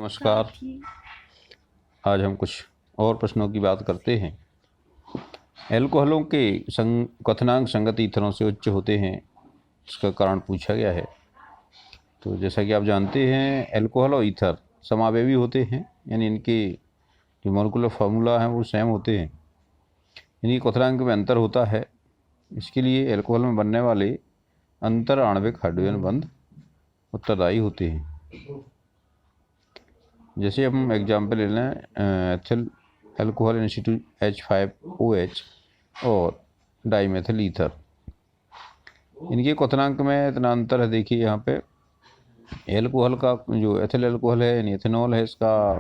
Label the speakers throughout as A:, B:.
A: नमस्कार। आज हम कुछ और प्रश्नों की बात करते हैं। एल्कोहलों के क्वथनांक संगत ईथरों से उच्च होते हैं, इसका कारण पूछा गया है। तो जैसा कि आप जानते हैं, एल्कोहल और ईथर समावेवी होते हैं, यानी इनके जो मॉलिक्यूलर फार्मूला हैं वो सेम होते हैं। इनकी क्वथनांक में अंतर होता है। इसके लिए एल्कोहल में बनने वाले अंतर आणविक हाइड्रोजन बंध उत्तरदायी होते हैं। जैसे हम एग्जाम्पल ले लें, एथिल एल्कोहल इंस्टीट्यूट H5OH और डाईमेथिल ईथर। इनके क्वथनांक में इतना अंतर है। देखिए यहाँ पे एल्कोहल का जो एथिल एल्कोहल है यानी एथेनॉल है, इसका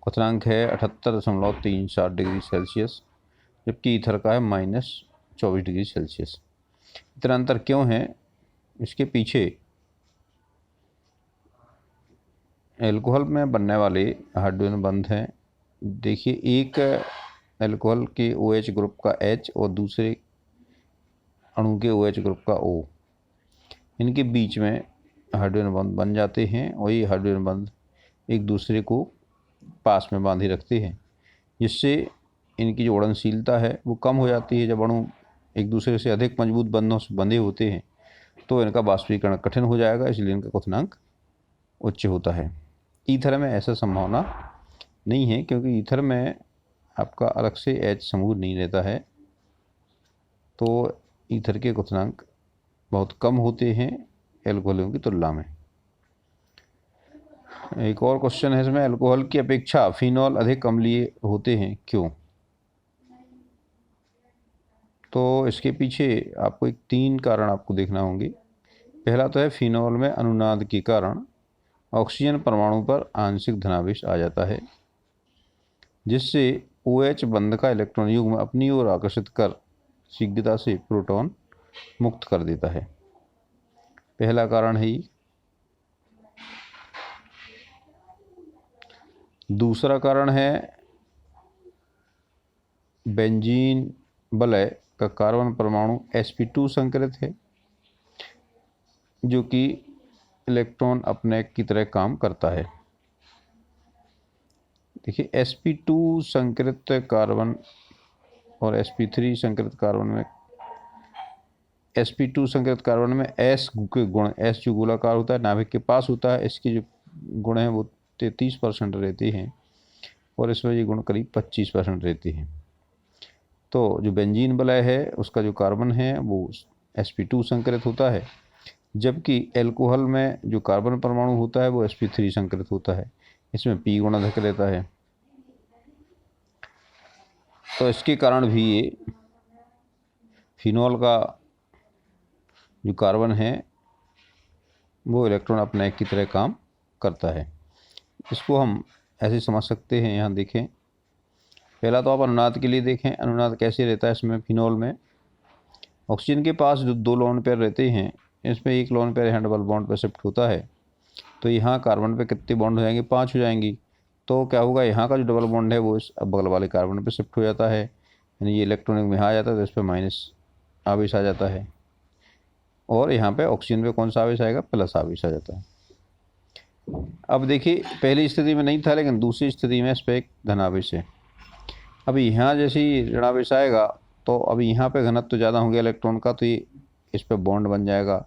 A: क्वथनांक है 78.37 डिग्री सेल्सियस, जबकि ईथर का है -24 डिग्री सेल्सियस। इतना अंतर क्यों है? इसके पीछे एल्कोहल में बनने वाले हाइड्रोजन बंध हैं। देखिए, एक एल्कोहल के OH ग्रुप का H और दूसरे अणु के OH ग्रुप का O, इनके बीच में हाइड्रोजन बंध बन जाते हैं और ये हाइड्रोजन बंध एक दूसरे को पास में बांधे रखते हैं, जिससे इनकी जो उड़नशीलता है वो कम हो जाती है। जब अणु एक दूसरे से अधिक मजबूत बंधों से बंधे होते हैं तो इनका बाष्पीकरण कठिन हो जाएगा, इसलिए इनका क्वथनांक उच्च होता है। ईथर में ऐसा संभावना नहीं है, क्योंकि ईथर में आपका अलग से H समूह नहीं रहता है, तो ईथर के क्वथनांक बहुत कम होते हैं एल्कोहलों की तुलना में। एक और क्वेश्चन है इसमें, एल्कोहल की अपेक्षा फिनॉल अधिक अम्लीय होते हैं, क्यों? तो इसके पीछे आपको 3 कारण आपको देखना होंगे। पहला तो है फिनॉल में अनुनाद के कारण ऑक्सीजन परमाणु पर आंशिक धनावेश आ जाता है, जिससे OH बंध का इलेक्ट्रॉन युग्म अपनी ओर आकर्षित कर शीघ्रता से प्रोटॉन मुक्त कर देता है। पहला कारण है ये। दूसरा कारण है बेंजीन वलय का कार्बन परमाणु sp2 संकरित है, जो कि इलेक्ट्रॉन अपनेक की तरह काम करता है। देखिए, sp2 संकरित कार्बन और sp3 संकरित कार्बन में, sp2 संकरित कार्बन में S के गुण, S जो गोलाकार होता है नाभिक के पास होता है, इसके जो गुण हैं वो 33% रहते हैं और इसमें ये गुण करीब 25% रहते हैं। तो जो बेंजीन वलय है उसका जो कार्बन है वो sp2 संकरित होता है, जबकि एल्कोहल में जो कार्बन परमाणु होता है वो sp3 संकरित होता है, इसमें P गुण अधिक रहता है। तो इसके कारण भी ये फिनॉल का जो कार्बन है वो इलेक्ट्रॉन अपनेक की तरह काम करता है। इसको हम ऐसे समझ सकते हैं। यहाँ देखें, पहला तो आप अनुनाद के लिए देखें, अनुनाद कैसे रहता है। इसमें फिनॉल में ऑक्सीजन के पास जो 2 लोन पेयर रहते हैं, इसमें एक lone pair hand double bond पर शिफ्ट होता है, तो यहाँ कार्बन पे कितने बॉन्ड हो जाएंगे? 5 हो जाएंगी। तो क्या होगा, यहाँ का जो डबल बॉन्ड है वो इस बगल वाले कार्बन पे शिफ्ट हो जाता है, यानी ये इलेक्ट्रॉनिक में आ जाता है तो इस पर माइनस आवेश आ जाता है, और यहाँ पे ऑक्सीजन पे कौन सा आवेश आएगा? प्लस आवेश आ जाता है। अब देखिए, पहली स्थिति में नहीं था, लेकिन दूसरी स्थिति में इस पर एक धनावेश है। अब यहाँ जैसे ही ऋणावेश आएगा तो अब यहाँ पे घनत्व तो ज़्यादा हो गया इलेक्ट्रॉन का, तो ये इस पर बॉन्ड बन जाएगा,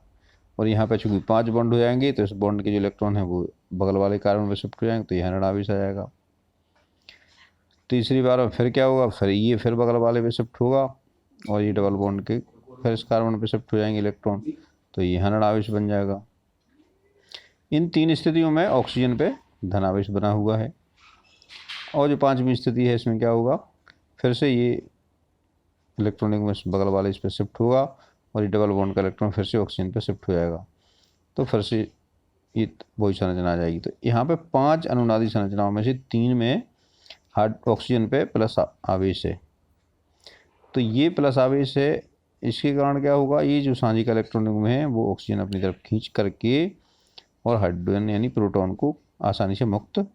A: और यहाँ पे चूँकि 5 बॉन्ड हो जाएंगे तो इस बॉन्ड के जो इलेक्ट्रॉन है वो बगल वाले कार्बन पे शिफ्ट हो जाएंगे, तो यहाँ ऋणावेश आ जाएगा। तीसरी बार में फिर क्या होगा, फिर ये फिर बगल वाले पे शिफ्ट होगा और ये डबल बॉन्ड के फिर इस कार्बन पे शिफ्ट हो जाएंगे इलेक्ट्रॉन, तो यहाँ ऋणावेश बन जाएगा। इन 3 स्थितियों में ऑक्सीजन पे धनावेश बना हुआ है। और जो 5वीं स्थिति है, इसमें क्या होगा, फिर से ये इलेक्ट्रॉनिक में बगल वाले इस पर शिफ्ट होगा और ये डबल बॉन्ड का इलेक्ट्रॉन फिर से ऑक्सीजन पे शिफ्ट हो जाएगा, तो फिर से ये वही संरचना आ जाएगी। तो यहाँ पे 5 अनुनादी संरचनाओं में से 3 में ऑक्सीजन पे प्लस आवेश है। तो ये प्लस आवेश है, इसके कारण क्या होगा, ये जो सांझी का इलेक्ट्रॉनिक में है वो ऑक्सीजन अपनी तरफ खींच करके और हाइड्रोजन यानी प्रोटॉन को आसानी से मुक्त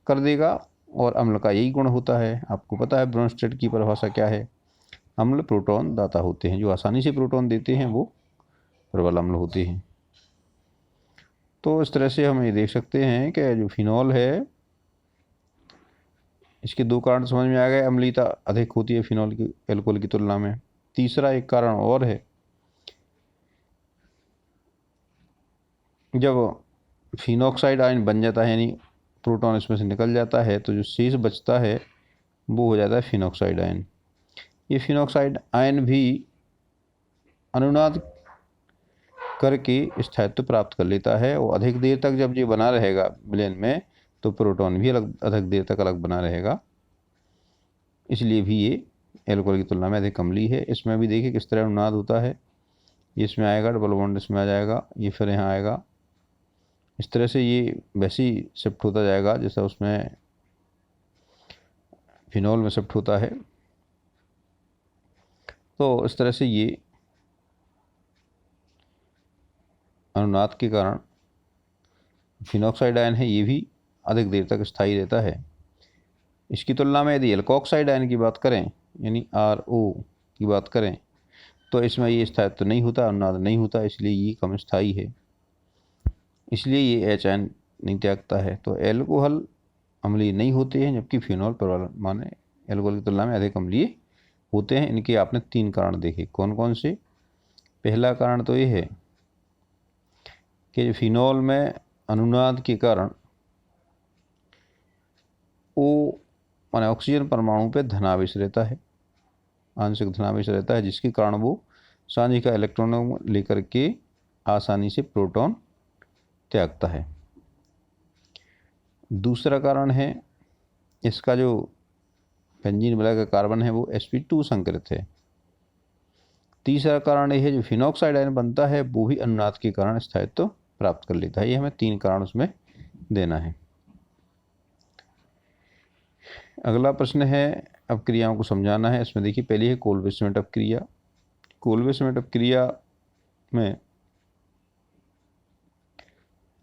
A: कर देगा। और अम्ल का यही गुण होता है। आपको पता है ब्रोंस्टेड की परिभाषा क्या है? अम्ल प्रोटॉन दाता होते हैं, जो आसानी से प्रोटॉन देते हैं वो प्रबल अम्ल होते हैं। तो इस तरह से हम ये देख सकते हैं कि जो फिनॉल है, इसके दो कारण समझ में आ गए। अम्लीयता अधिक होती है फिनॉल की एल्कोहल की तुलना में। तीसरा एक कारण और है, जब फिनॉक्साइड आयन बन जाता है, यानी प्रोटॉन इसमें से निकल जाता है, तो जो शेष बचता है वो हो जाता है फिनॉक्साइड आयन। ये फिनॉक्साइड आयन भी अनुनाद करके स्थायित्व प्राप्त कर लेता है, और अधिक देर तक जब ये बना रहेगा विलयन में, तो प्रोटॉन भी अधिक देर तक अलग बना रहेगा। इसलिए भी ये एल्कोहल की तुलना में अधिक अम्लीय है। इसमें भी देखिए किस तरह अनुनाद होता है। ये इसमें आएगा, डबल बॉन्ड इसमें आ जाएगा, ये फिर यहाँ आएगा। इस तरह से ये वैसे ही शिफ्ट होता जाएगा जैसा उसमें फिनॉल में शिफ्ट होता है। तो इस तरह से ये अनुनाद के कारण फिनॉक्साइड आयन है, ये भी अधिक देर तक स्थायी रहता है। इसकी तुलना में यदि एल्कोक्साइड आयन की बात करें, यानी RO की बात करें, तो इसमें ये स्थायित्व नहीं होता, अनुनाद नहीं होता, इसलिए ये कम स्थायी है। इसलिए ये H आयन नहीं त्यागता है। तो एल्कोहल अम्लीय नहीं होते हैं, जबकि फिनॉल माने एल्कोहल की तुलना में अधिक अम्लीय होते हैं। इनके आपने 3 कारण देखे। कौन कौन से? पहला कारण तो ये है कि फिनॉल में अनुनाद के कारण O माने ऑक्सीजन परमाणु पे धनावेश रहता है, आंशिक धनावेश रहता है, जिसके कारण वो सांझी का इलेक्ट्रॉन लेकर के आसानी से प्रोटॉन त्यागता है। दूसरा कारण है, इसका जो बेंजीन मिला का कार्बन है वो sp2 संकरित है। तीसरा कारण यह है, जो फिनॉक्साइड आयन बनता है वो भी अनुनाद के कारण स्थायित्व प्राप्त कर लेता है। ये हमें 3 कारण उसमें देना है। अगला प्रश्न है, अपक्रियाओं को समझाना है। इसमें देखिए पहली है कोल्वे-स्मिट अपक्रिया। कोल्वे-स्मिट अपक्रिया में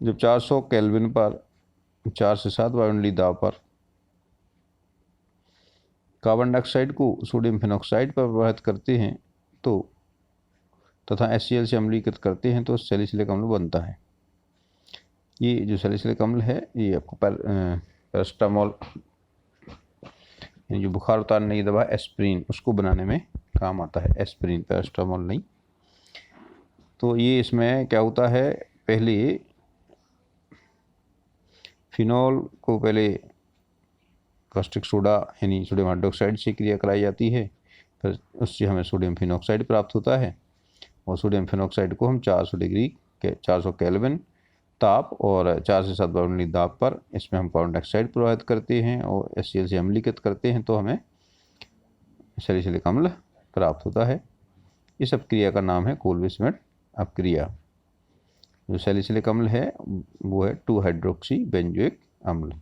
A: जब 400 केल्विन पर 4 से 7 वायुमंडलीय दाब पर कार्बन डाइऑक्साइड को सोडियम फिनॉक्साइड पर प्रभावित करते हैं तो तथा HCl से अम्लीकृत करते हैं तो सैलिसिलिक अम्ल बनता है। ये जो सैलिसिलिक अम्ल है ये आपको पैरास्टामोल, जो बुखार उतारने की दवा एस्प्रिन, उसको बनाने में काम आता है। एस्प्रिन, पैरास्टामोल नहीं। तो ये इसमें क्या होता है, पहले फिनॉल को पहले कास्टिक सोडा यानी सोडियम हाइड्रोक्साइड से क्रिया कराई जाती है, फिर उससे हमें सोडियम फिनॉक्साइड प्राप्त होता है, और सोडियम फिनॉक्साइड को हम 400 डिग्री के 400 केल्विन ताप और 4 से 7 वायुमंडलीय दाब पर इसमें हम कार्बन डाइऑक्साइड प्रभावित करते हैं और HCl से अम्लीकृत करते हैं, तो हमें सैलिसिलिक अम्ल प्राप्त होता है। इस अपक्रिया का नाम है कोल्वे-स्मिट अपक्रिया। जो सैलिसिलिक अम्ल है वो है 2-हाइड्रोक्सी बेंजोइक अम्ल।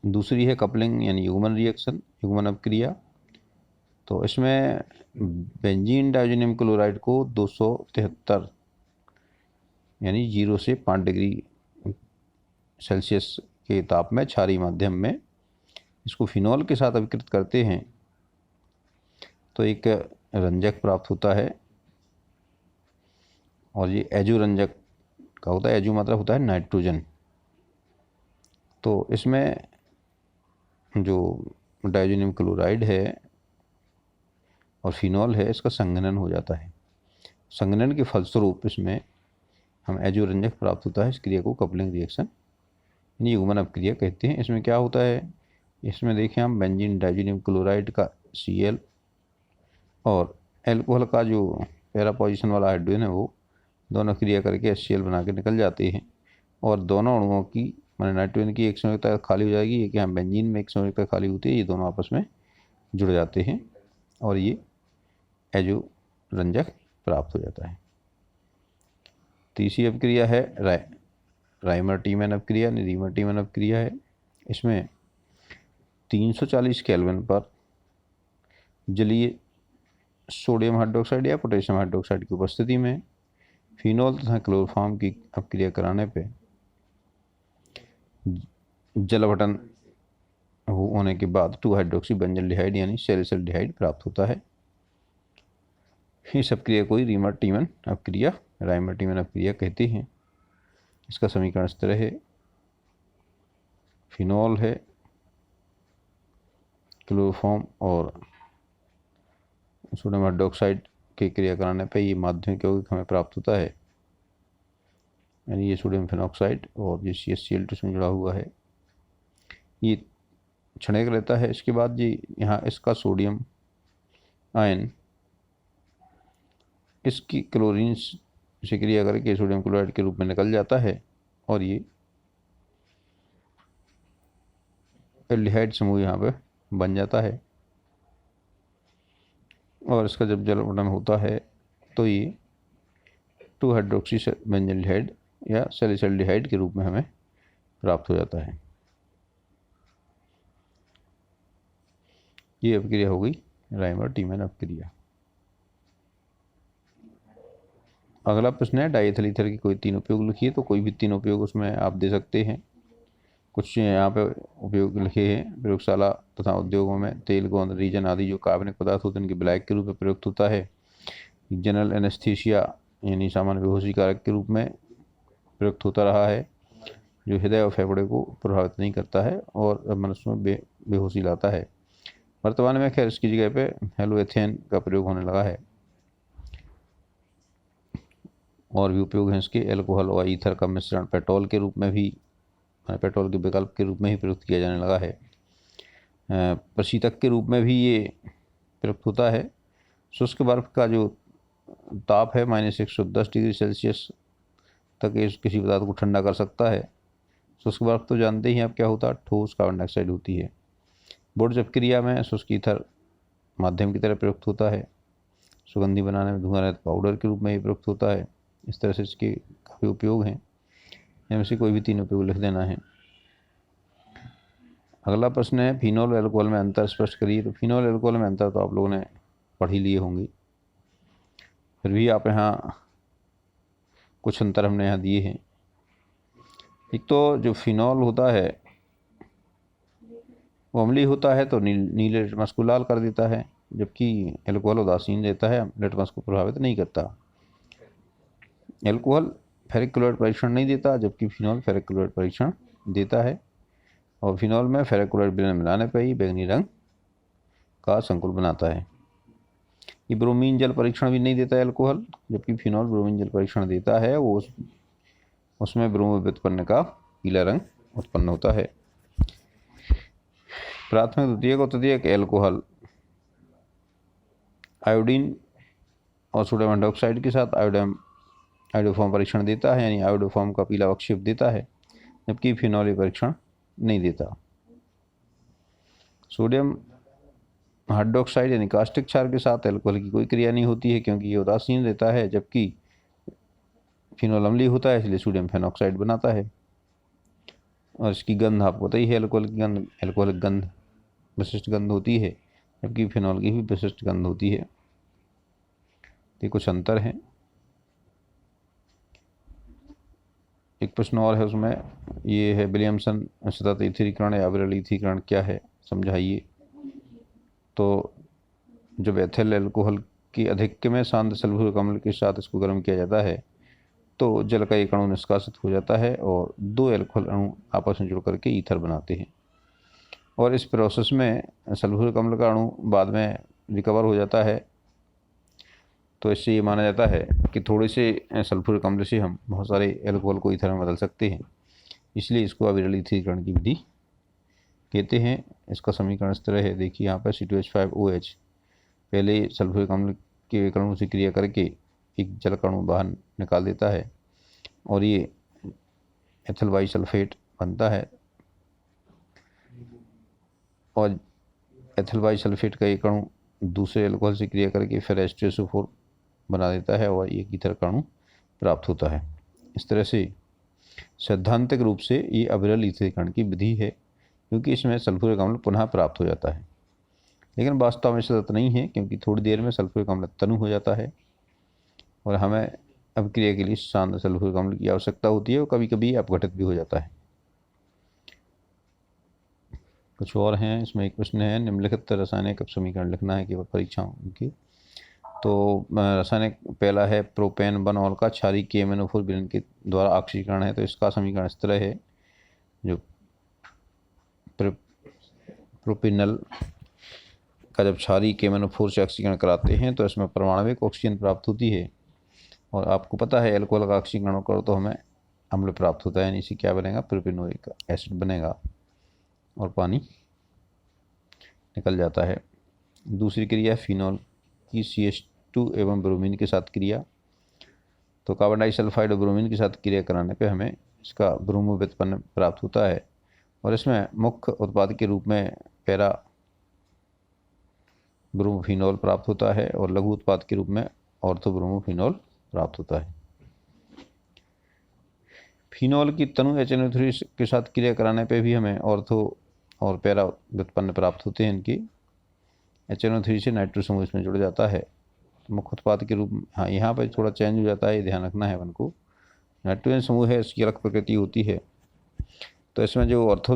A: दूसरी है कपलिंग यानी युग्मन रिएक्शन, युग्मन अपक्रिया। तो इसमें बेंजीन डाइज़ोनियम क्लोराइड को 273 यानी 0 से 5 डिग्री सेल्सियस के ताप में क्षारीय माध्यम में इसको फिनॉल के साथ अभिकृत करते हैं तो एक रंजक प्राप्त होता है, और ये एजो रंजक का होता है। एजो मतलब होता है नाइट्रोजन। तो इसमें जो डाइज़ोनियम क्लोराइड है और फिनॉल है, इसका संघनन हो जाता है। संघनन के फलस्वरूप इसमें हम एजो रंजक प्राप्त होता है। इस क्रिया को कपलिंग रिएक्शन यानी युग्मन अपक्रिया कहते हैं। इसमें क्या होता है, इसमें देखें हम बेंजीन डाइज़ोनियम क्लोराइड का Cl और एल्कोहल का जो पैरा पोजीशन वाला हाइड्रोजन है वो दोनों क्रिया करके HCl बना के निकल जाते हैं, और दोनों अणुओं की माने नाइट्रोजन की एक संयोजकता खाली हो जाएगी। ये कि हम बेंजीन में एक संयोजकता खाली होती है, ये दोनों आपस में जुड़ जाते हैं और ये एजो रंजक प्राप्त हो जाता है। तीसरी अपक्रिया है राइमर-टीमैन अपक्रिया, रीमर-टीमैन अपक्रिया है। इसमें 340 केल्विन पर जलीय सोडियम हाइड्रोक्साइड या पोटेशियम हाइड्रोक्साइड की उपस्थिति में फिनॉल तथा क्लोरोफॉर्म की अपक्रिया कराने पे जलवटन होने के बाद 2-हाइड्रोक्सी बेंजल्डिहाइड यानी सैलिसिल्डिहाइड प्राप्त होता है। इस अपक्रिया को रीमर-टीमैन अपक्रिया राइमर्टिमन अपक्रिया कहते हैं। इसका समीकरण इस तरह है, फिनॉल है, क्लोरोफॉर्म और सोडियम हाइड्रोक्साइड के क्रिया कराने पर ये माध्यमिक यौगिक हमें प्राप्त होता है, यानी ये सोडियम फिनॉक्साइड और ये CaCl2 इसमें जुड़ा हुआ है, ये क्षणिक रहता है। इसके बाद ये यहाँ इसका सोडियम आयन इसकी क्लोरीन से क्रिया करके सोडियम क्लोराइड के रूप में निकल जाता है और ये एल्डिहाइड समूह यहाँ पे बन जाता है। और इसका जब जलवर्धन होता है तो ये 2 हाइड्रोक्सी बेंजल्डिहाइड या सैलिसल्डिहाइड के रूप में हमें प्राप्त हो जाता है। ये अपक्रिया हो गई राइमर-टीमन अपक्रिया। अगला प्रश्न है, डाईएथिल ईथर के कोई 3 उपयोग लिखिए। तो कोई भी 3 उपयोग उसमें आप दे सकते हैं। कुछ यहाँ पे उपयोग लिखे हैं, प्रयोगशाला तथा उद्योगों में तेल, गोंद, रीजन आदि जो कार्बनिक पदार्थ होते हैं उनके ब्लैक के रूप में प्रयुक्त होता है। जनरल एनेस्थीसिया यानी सामान्य बेहोशी कारक के रूप में प्रयुक्त होता रहा है, जो हृदय और फेफड़े को प्रभावित नहीं करता है और मनुष्य में बेहोशी लाता है। वर्तमान में खैर इसकी जगह पे हेलोएथेन का प्रयोग होने लगा है। और भी उपयोग हैं इसके, एल्कोहल और ईथर का मिश्रण पेट्रोल के रूप में भी, पेट्रोल के विकल्प के रूप में ही प्रयुक्त किया जाने लगा है। प्रशीतक के रूप में भी ये प्रयुक्त होता है। शुष्क बर्फ का जो ताप है -110 डिग्री सेल्सियस तक किसी पदार्थ को ठंडा कर सकता है। शुष्क बर्फ तो जानते ही आप क्या होता है, ठोस कार्बन डाइऑक्साइड होती है। बोर्ड्स अपक्रिया में शुष्क ईथर माध्यम की तरह प्रयुक्त होता है। सुगंधी बनाने में धुआं रहित पाउडर के रूप में ही प्रयुक्त होता है। इस तरह से इसके काफ़ी उपयोग हैं, इनमें से कोई भी 3 उपयोग लिख देना है। अगला प्रश्न है, फिनॉल और एल्कोहल में अंतर स्पष्ट करिए। तो फिनॉल और एल्कोहल में अंतर तो आप लोगों ने पढ़ ही लिए होंगे, फिर भी आप यहाँ कुछ अंतर हमने यहाँ दिए हैं। एक तो जो फिनॉल होता है वो अम्लीय होता है तो नीले लिटमस को लाल कर देता है, जबकि एल्कोहल उदासीन रहता है, लिटमस को प्रभावित नहीं करता। एल्कोहल फेरिक क्लोराइड परीक्षण नहीं देता, जबकि फिनॉल फेरिक क्लोराइड परीक्षण देता है। और फिनॉल में फेरिक क्लोराइड मिलाने पर ही बैंगनी रंग का संकुल बनाता है। ये ब्रोमीन जल परीक्षण भी नहीं देता एल्कोहल, जबकि फिनॉल ब्रोमीन जल परीक्षण देता है। वो उसमें ब्रोमो व्युत्पन्न का पीला रंग उत्पन्न होता है। प्राथमिक, द्वितीयक और तृतीयक एल्कोहल आयोडीन और सोडियम हाइड्रोक्साइड के साथ आयोडोफॉर्म परीक्षण देता है, यानी आयोडोफॉर्म का पीला अवक्षेप देता है, जबकि फिनॉल परीक्षण नहीं देता। सोडियम हाइड्रोक्साइड यानी कास्टिक क्षार के साथ एल्कोहल की कोई क्रिया नहीं होती है, क्योंकि ये उदासीन रहता है, जबकि फिनॉल अम्लीय होता है, इसलिए सोडियम फेनॉक्साइड बनाता है। और इसकी गंध आपको पता ही है, एल्कोहल की गंध, एल्कोहलिक गंध विशिष्ट गंध होती है, जबकि फिनॉल की भी विशिष्ट गंध होती है। ये कुछ अंतर हैं। एक प्रश्न और है उसमें, ये है विलियमसन सतत ईथरीकरण या अविरल ईथरीकरण क्या है, समझाइए। तो जब एथिल एल्कोहल की अधिक में शांत सल्फ्यूरिक अम्ल के साथ इसको गर्म किया जाता है तो जल का एक अणु निष्कासित हो जाता है और 2 एल्कोहल अणु आपस में जुड़ करके ईथर बनाते हैं। और इस प्रोसेस में सल्फ्यूरिक अम्ल का अणु बाद में रिकवर हो जाता है। तो इससे ये माना जाता है कि थोड़े से सल्फ्यूरिक अम्ल से हम बहुत सारे एल्कोहल को ईथर में बदल सकते हैं, इसलिए इसको अविरल ईथरीकरण की विधि कहते हैं। इसका समीकरण इस तरह है, देखिए यहाँ पर C2H5OH पहले सल्फ्यूरिक अम्ल के एक अणु से क्रिया करके एक जल अणु बाहर निकाल देता है और ये एथिल बाइसल्फेट बनता है। और एथिल बाइसल्फेट का एक अणु दूसरे एल्कोहल से क्रिया करके फिर H2SO4 बना देता है और एक ईथर का अणु प्राप्त होता है। इस तरह से सैद्धांतिक रूप से ये अविरल ईथरीकरण की विधि है, क्योंकि इसमें सल्फ्यूरिक अम्ल पुनः प्राप्त हो जाता है। लेकिन वास्तव में सतत नहीं है, क्योंकि थोड़ी देर में सल्फ्यूरिक अम्ल तनु हो जाता है और हमें अपक्रिया के लिए शांत सल्फ्यूरिक अम्ल की आवश्यकता होती है और कभी कभी अपघटित भी हो जाता है। कुछ और हैं इसमें। एक प्रश्न है, निम्नलिखित रासायनिक समीकरण लिखना है केवल परीक्षाओं के। तो रासायनिक पहला है प्रोपेन बनॉल का क्षारीय KMnO4 विलयन के द्वारा ऑक्सीकरण है। तो इसका समीकरण इस तरह है, जो प्रोपिनल का जब क्षारीय KMnO4 से ऑक्सीकरण कराते हैं तो इसमें परमाणविक ऑक्सीजन प्राप्त होती है। और आपको पता है एल्कोहल का ऑक्सीकरण करो तो हमें अम्ल प्राप्त होता है, यानी इसी क्या बनेगा, प्रोपिनोइक एसिड बनेगा और पानी निकल जाता है। दूसरी क्रिया फिनॉल की CH2 एवं ब्रोमीन के साथ क्रिया। तो कार्बन डाइसल्फाइड और ब्रोमीन के साथ क्रिया कराने पे हमें इसका ब्रोमो व्युत्पन्न प्राप्त होता है और इसमें मुख्य उत्पाद के रूप में पैरा ब्रोमोफिनॉल प्राप्त होता है और लघु उत्पाद के रूप में ऑर्थो ब्रोमोफिनॉल प्राप्त होता है। फिनॉल की तनु HNO3 के साथ क्रिया कराने पे भी हमें ऑर्थो और पैरा व्युत्पन्न प्राप्त होते हैं। इनकी HNO3 से नाइट्रो समूह इसमें जुड़ जाता है। तो मुख्य उत्पाद के रूप में, हाँ यहाँ पर थोड़ा चेंज हो जाता है, ये ध्यान रखना है अपन को। नाइट्रोजन समूह है, इसकी अलग प्रकृति होती है। तो इसमें जो ऑर्थो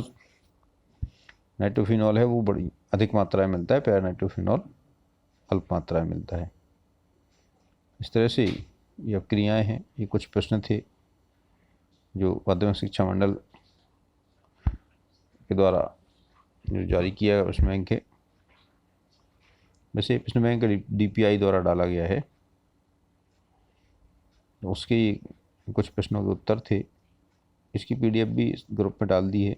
A: नाइट्रोफिनॉल है वो बड़ी अधिक मात्रा में मिलता है, पैरा नाइट्रोफिनॉल अल्प मात्रा में मिलता है। इस तरह से ये क्रियाएँ हैं। ये कुछ प्रश्न थे जो माध्यमिक शिक्षा मंडल के द्वारा जो जारी किया है प्रश्न बैंक है। वैसे प्रश्न बैंक DPI द्वारा डाला गया है, उसके कुछ प्रश्नों के उत्तर थे। इसकी PDF भी इस ग्रुप में डाल दी है।